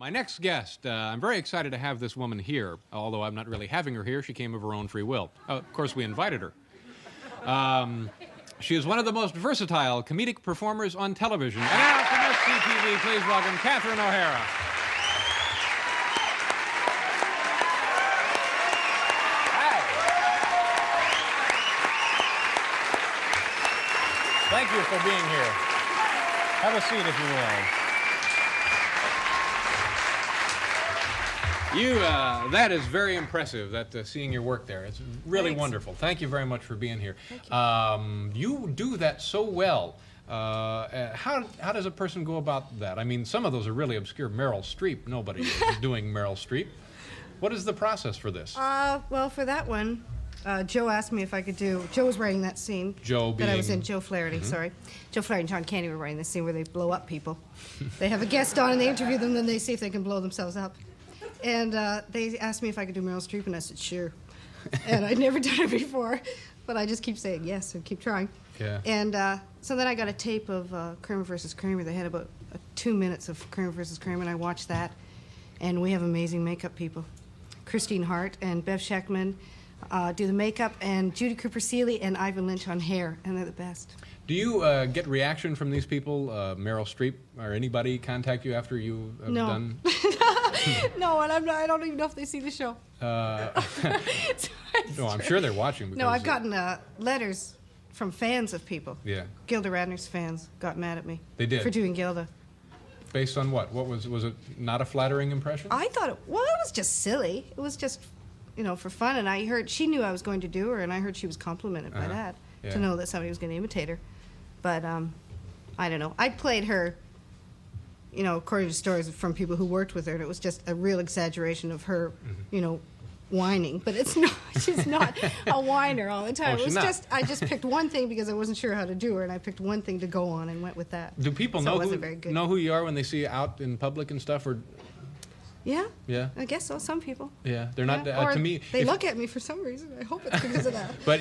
My next guest, I'm very excited to have this woman here, although I'm not really having her here. She came of her own free will. Of course, we invited her. She is one of the most versatile comedic performers on television. And now from SCTV, please welcome Catherine O'Hara. Hi. Thank you for being here. Have a seat if you will. That is very impressive, seeing your work there. It's really wonderful. Thank you very much for being here. Thank you. You do that so well. How does a person go about that? I mean, some of those are really obscure. Meryl Streep, nobody is doing Meryl Streep. What is the process for this? Well, for that one, Joe asked me if I could do. Joe was writing that scene. Joe being... That I was in. Joe Flaherty, sorry. Joe Flaherty and John Candy were writing the scene where they blow up people. They have a guest on and they interview them, then they see if they can blow themselves up. And they asked me if I could do Meryl Streep, and I said, sure. And I'd never done it before, but I just keep saying yes and keep trying. Yeah. And so then I got a tape of Kramer versus Kramer. They had about 2 minutes of Kramer versus Kramer, and I watched that. And we have amazing makeup people. Christine Hart and Bev Scheckman do the makeup, and Judy Cooper-Seeley and Ivan Lynch on hair, and they're the best. Do you get reaction from these people, Meryl Streep, or anybody contact you after you have done? No, and I don't even know if they see the show. No, I'm sure they're watching. Because, no, I've gotten letters from fans of people. Yeah. Gilda Radner's fans got mad at me. They did? For doing Gilda. Based on what? Was it not a flattering impression? I thought it was just silly. It was just, for fun. And I heard, she knew I was going to do her, and I heard she was complimented by that, to know that somebody was going to imitate her. But I don't know. I played her, according to stories from people who worked with her, and it was just a real exaggeration of her, whining. But it's not. She's not a whiner all the time. Oh, it was just. I just picked one thing because I wasn't sure how to do her, and I picked one thing to go on and went with that. Do people know who you are when they see you out in public and stuff, or? Yeah. Yeah. I guess so. Some people. Yeah, they're not. Or to me, they look at me for some reason. I hope it's because of that. But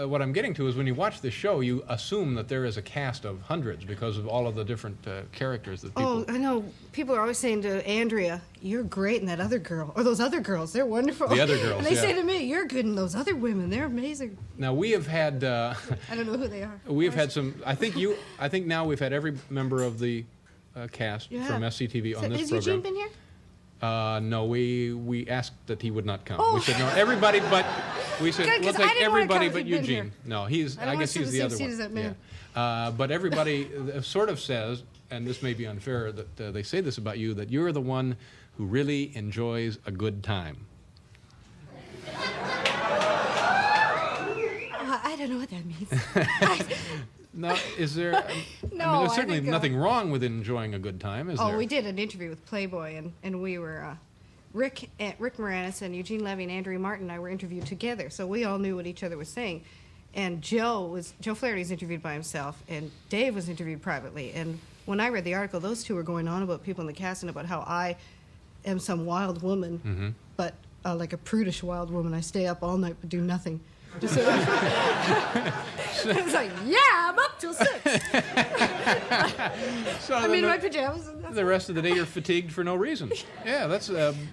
what I'm getting to is when you watch this show, you assume that there is a cast of hundreds because of all of the different characters that people. Oh, I know. People are always saying to Andrea, "You're great in that other girl," or "Those other girls, they're wonderful." The other girls. And they say to me, "You're good in those other women. They're amazing." Now we have had. I don't know who they are. We've had some. I think now we've had every member of the cast from SCTV on this Has program. Eugene been here? No, we asked that he would not come. Oh. We said no, everybody but. We said Good, we'll 'cause I take didn't wanna everybody come but if he'd been Eugene. here. No, I guess he's the other one. As that man. Yeah. But everybody sort of says, and this may be unfair, that they say this about you, that you're the one who really enjoys a good time. I don't know what that means. Now, is there? No, there's certainly think, nothing wrong with enjoying a good time, is there? Oh, we did an interview with Playboy, and we were Rick Moranis and Eugene Levy and Andrea Martin and I were interviewed together, so we all knew what each other was saying. And Joe Flaherty was interviewed by himself, and Dave was interviewed privately. And when I read the article, those two were going on about people in the cast and about how I am some wild woman, but like a prudish wild woman. I stay up all night but do nothing. Just it's like, yeah, I'm up till 6. So I'm in my pajamas. The rest of the day you're fatigued for no reason. Yeah, that's...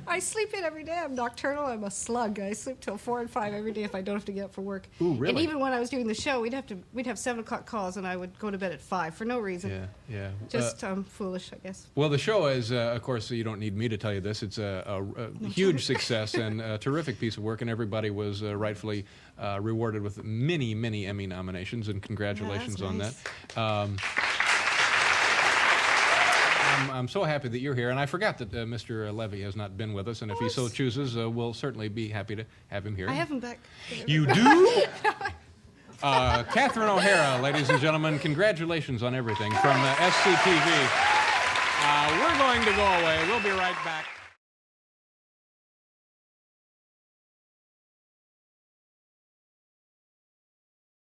I sleep in every day. I'm nocturnal. I'm a slug. I sleep till 4 and 5 every day if I don't have to get up for work. Ooh, really? And even when I was doing the show, we'd have 7 o'clock calls, and I would go to bed at 5 for no reason. Yeah. Just foolish, I guess. Well, the show is, of course, you don't need me to tell you this. It's a huge success and a terrific piece of work, and everybody was rightfully rewarded with many, many Emmy nominations, and congratulations on that. I'm so happy that you're here, and I forgot that Mr. Levy has not been with us, and if he so chooses, we'll certainly be happy to have him here. I have him back. You do? Catherine O'Hara, ladies and gentlemen, congratulations on everything from SCTV. We're going to go away. We'll be right back.